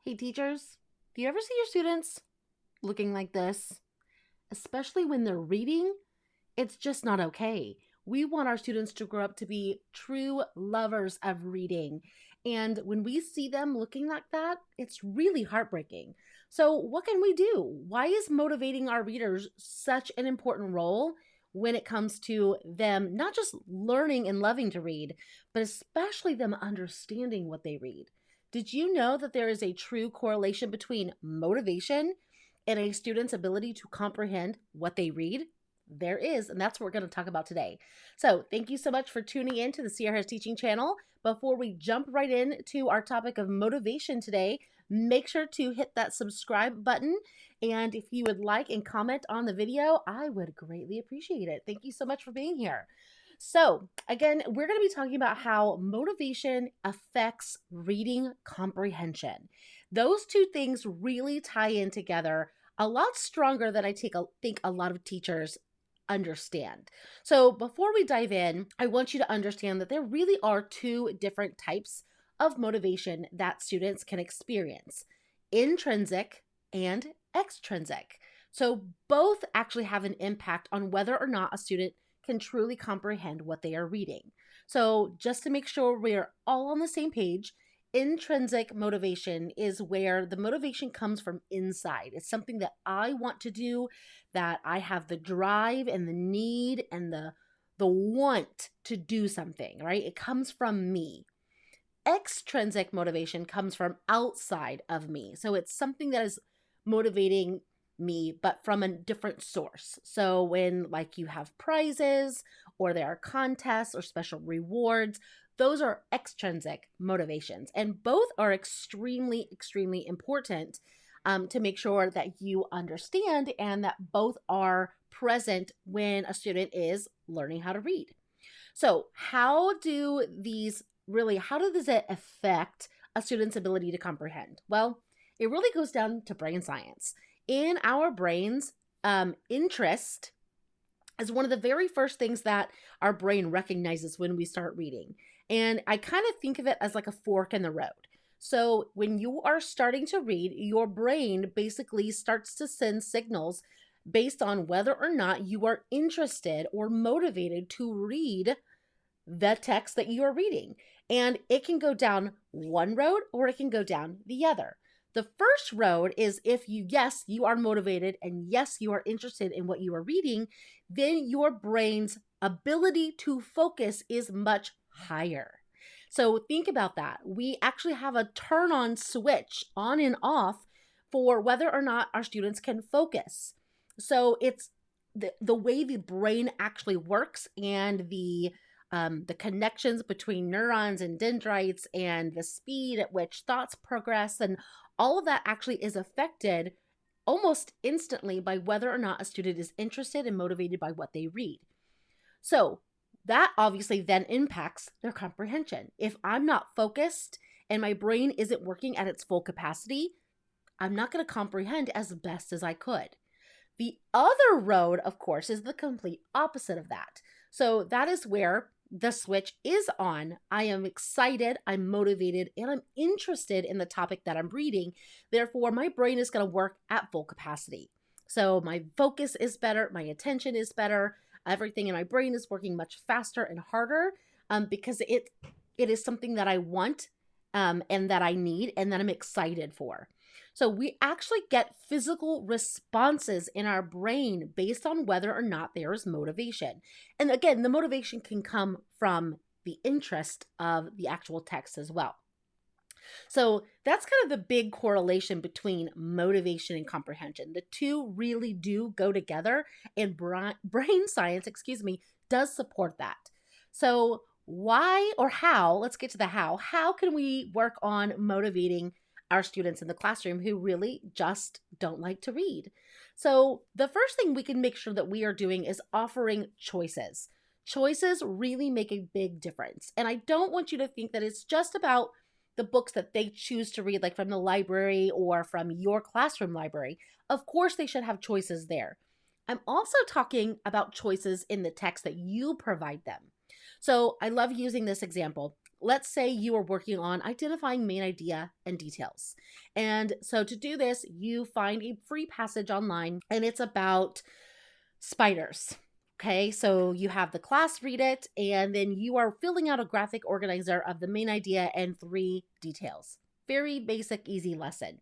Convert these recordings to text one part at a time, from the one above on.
Hey teachers, do you ever see your students looking like this? Especially when they're reading, it's just not okay. We want our students to grow up to be true lovers of reading. And when we see them looking like that, it's really heartbreaking. So, what can we do? Why is motivating our readers such an important role when it comes to them not just learning and loving to read, but especially them understanding what they read? Did you know that there is a true correlation between motivation and a student's ability to comprehend what they read? There is, and that's what we're going to talk about today. So thank you so much for tuning in to the CRS Teaching Channel. Before we jump right into our topic of motivation today, make sure to hit that subscribe button. And if you would like and comment on the video, I would greatly appreciate it. Thank you so much for being here. So again, we're going to be talking about how motivation affects reading comprehension. Those two things really tie in together a lot stronger than I think a lot of teachers understand. So before we dive in, I want you to understand that there really are two different types of motivation that students can experience: intrinsic and extrinsic. So both actually have an impact on whether or not a student can truly comprehend what they are reading. So just to make sure we're all on the same page, intrinsic motivation is where the motivation comes from inside. It's something that I want to do, that I have the drive and the need and the want to do something, right? It comes from me. Extrinsic motivation comes from outside of me. So it's something that is motivating me, but from a different source. So when like you have prizes or there are contests or special rewards, those are extrinsic motivations, and both are extremely, extremely important to make sure that you understand and that both are present when a student is learning how to read. So how does it affect a student's ability to comprehend? Well, it really goes down to brain science. In our brains, interest is one of the very first things that our brain recognizes when we start reading. And I kind of think of it as like a fork in the road. So when you are starting to read, your brain basically starts to send signals based on whether or not you are interested or motivated to read the text that you are reading. And it can go down one road or it can go down the other. The first road is if you are motivated and yes, you are interested in what you are reading, then your brain's ability to focus is much higher. So think about that. We actually have a turn on switch on and off for whether or not our students can focus. So it's the way the brain actually works and the connections between neurons and dendrites and the speed at which thoughts progress, and all of that actually is affected almost instantly by whether or not a student is interested and motivated by what they read. So that obviously then impacts their comprehension. If I'm not focused and my brain isn't working at its full capacity, I'm not going to comprehend as best as I could. The other road, of course, is the complete opposite of that. So that is where the switch is on. I am excited, I'm motivated, and I'm interested in the topic that I'm reading. Therefore, my brain is going to work at full capacity. So my focus is better, my attention is better, everything in my brain is working much faster and harder because it is something that I want and that I need and that I'm excited for. So we actually get physical responses in our brain based on whether or not there is motivation. And again, the motivation can come from the interest of the actual text as well. So that's kind of the big correlation between motivation and comprehension. The two really do go together, and brain science, does support that. So why or how, let's get to the how can we work on motivating our students in the classroom who really just don't like to read? So the first thing we can make sure that we are doing is offering choices. Choices really make a big difference. And I don't want you to think that it's just about the books that they choose to read, like from the library or from your classroom library. Of course, they should have choices there. I'm also talking about choices in the text that you provide them. So I love using this example. let's say you are working on identifying main idea and details. And so to do this, you find a free passage online, and it's about spiders. Okay, so you have the class read it, and then you are filling out a graphic organizer of the main idea and 3 details. Very basic, easy lesson.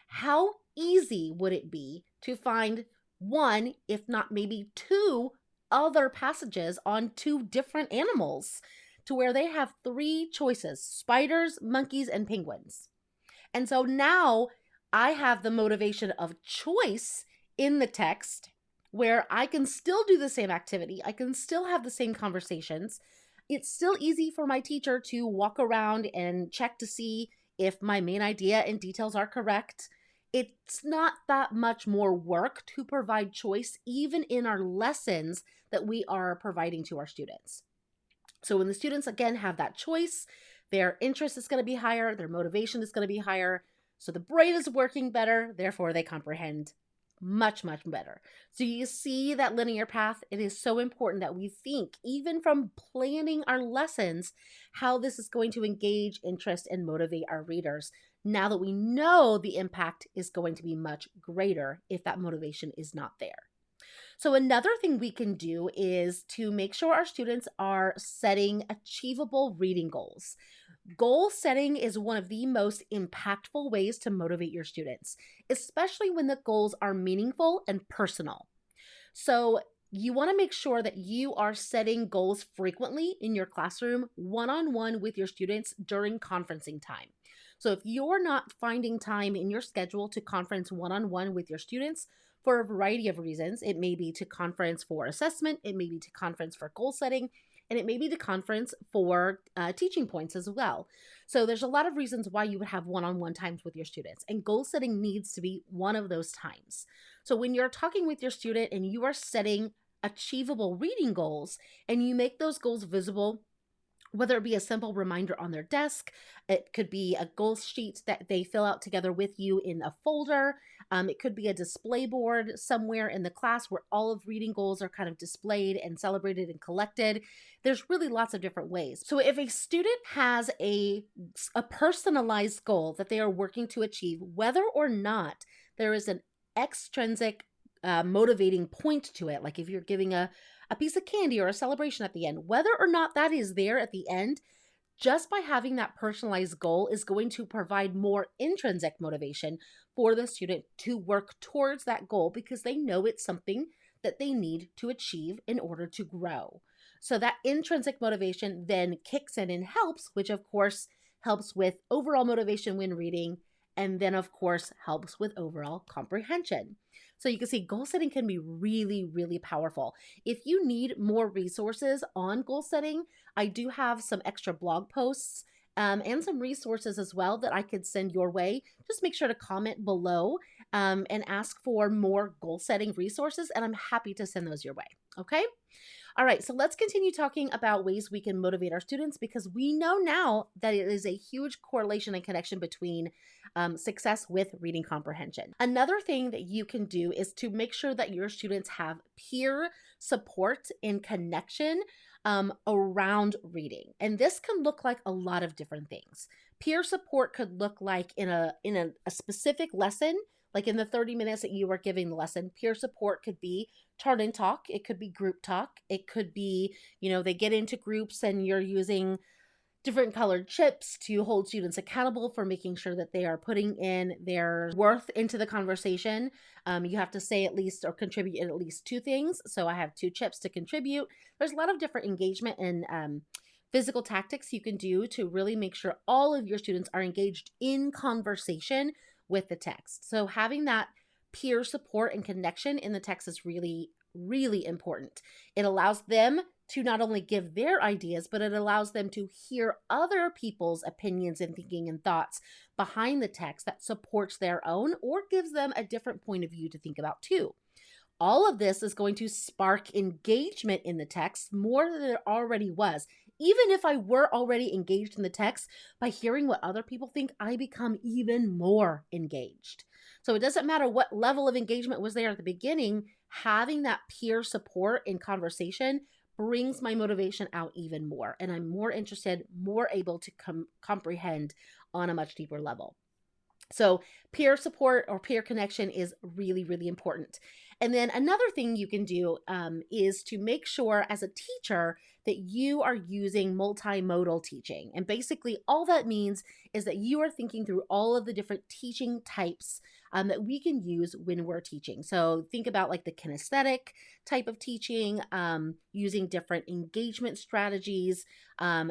How easy would it be to find 1, if not maybe 2 other passages on 2 different animals to where they have 3 choices: spiders, monkeys, and penguins? And so now I have the motivation of choice in the text where I can still do the same activity. I can still have the same conversations. It's still easy for my teacher to walk around and check to see if my main idea and details are correct. It's not that much more work to provide choice, even in our lessons that we are providing to our students. So when the students, again, have that choice, their interest is going to be higher, their motivation is going to be higher. So the brain is working better, therefore they comprehend much, much better. So you see that linear path. It is so important that we think, even from planning our lessons, how this is going to engage, interest, and motivate our readers. Now that we know the impact is going to be much greater if that motivation is not there. So another thing we can do is to make sure our students are setting achievable reading goals. Goal setting is one of the most impactful ways to motivate your students, especially when the goals are meaningful and personal. So you want to make sure that you are setting goals frequently in your classroom, one-on-one with your students during conferencing time. So if you're not finding time in your schedule to conference one-on-one with your students for a variety of reasons, it may be to conference for assessment, it may be to conference for goal setting, and it may be the conference for teaching points as well. So there's a lot of reasons why you would have one-on-one times with your students, and goal setting needs to be one of those times. So when you're talking with your student and you are setting achievable reading goals and you make those goals visible, whether it be a simple reminder on their desk, it could be a goal sheet that they fill out together with you in a folder. It could be a display board somewhere in the class where all of reading goals are kind of displayed and celebrated and collected. There's really lots of different ways. So if a student has a personalized goal that they are working to achieve, whether or not there is an extrinsic motivating point to it, like if you're giving a piece of candy or a celebration at the end, whether or not that is there at the end, just by having that personalized goal is going to provide more intrinsic motivation for the student to work towards that goal because they know it's something that they need to achieve in order to grow. So that intrinsic motivation then kicks in and helps, which of course helps with overall motivation when reading, and then of course helps with overall comprehension. So you can see goal setting can be really, really powerful. If you need more resources on goal setting, I do have some extra blog posts and some resources as well that I could send your way. Just make sure to comment below and ask for more goal setting resources, and I'm happy to send those your way. Okay? All right, so let's continue talking about ways we can motivate our students, because we know now that it is a huge correlation and connection between success with reading comprehension. Another thing that you can do is to make sure that your students have peer support and connection around reading. And this can look like a lot of different things. Peer support could look like in a specific lesson, like in the 30 minutes that you are giving the lesson. Peer support could be turn and talk. It could be group talk. It could be, they get into groups and you're using different colored chips to hold students accountable for making sure that they are putting in their worth into the conversation. You have to say at least or contribute at least 2 things. So I have 2 chips to contribute. There's a lot of different engagement and physical tactics you can do to really make sure all of your students are engaged in conversation with the text. So having that peer support and connection in the text is really, really important. It allows them to not only give their ideas, but it allows them to hear other people's opinions and thinking and thoughts behind the text that supports their own or gives them a different point of view to think about too. All of this is going to spark engagement in the text more than it already was. Even if I were already engaged in the text, by hearing what other people think, I become even more engaged. So it doesn't matter what level of engagement was there at the beginning, having that peer support in conversation brings my motivation out even more. And I'm more interested, more able to comprehend on a much deeper level. So peer support or peer connection is really, really important. And then another thing you can do is to make sure as a teacher that you are using multimodal teaching. And basically all that means is that you are thinking through all of the different teaching types that we can use when we're teaching. So think about like the kinesthetic type of teaching, using different engagement strategies,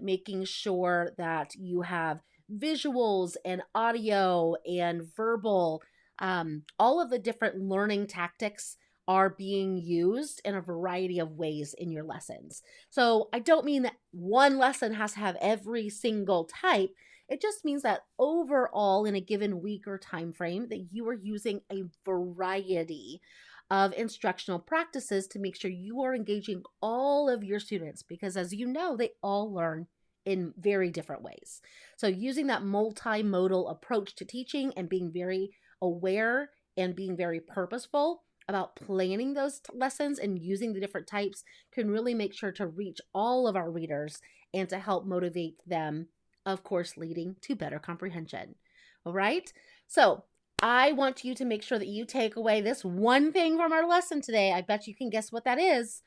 making sure that you have visuals and audio and verbal, all of the different learning tactics are being used in a variety of ways in your lessons. So I don't mean that one lesson has to have every single type. It just means that overall in a given week or time frame that you are using a variety of instructional practices to make sure you are engaging all of your students, because as you know, they all learn in very different ways. So using that multimodal approach to teaching and being very aware and being very purposeful about planning those lessons and using the different types can really make sure to reach all of our readers and to help motivate them, of course, leading to better comprehension. All right. So I want you to make sure that you take away this one thing from our lesson today. I bet you can guess what that is.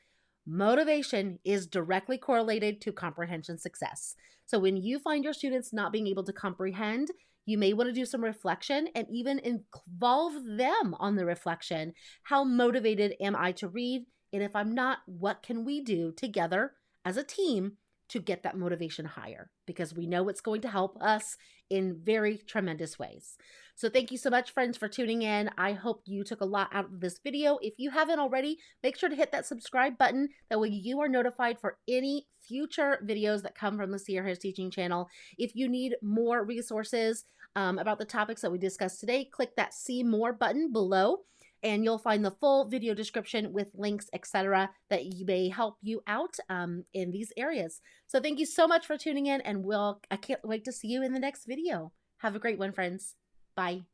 Motivation is directly correlated to comprehension success. So when you find your students not being able to comprehend, you may want to do some reflection and even involve them on the reflection. How motivated am I to read? And if I'm not, what can we do together as a team to get that motivation higher? Because we know it's going to help us in very tremendous ways. So thank you so much, friends, for tuning in. I hope you took a lot out of this video. If you haven't already, make sure to hit that subscribe button. That way you are notified for any future videos that come from the See Your Hair's Teaching channel. If you need more resources about the topics that we discussed today, click that See More button below, and you'll find the full video description with links, etc., that may help you out in these areas. So thank you so much for tuning in, and I can't wait to see you in the next video. Have a great one, friends. Bye.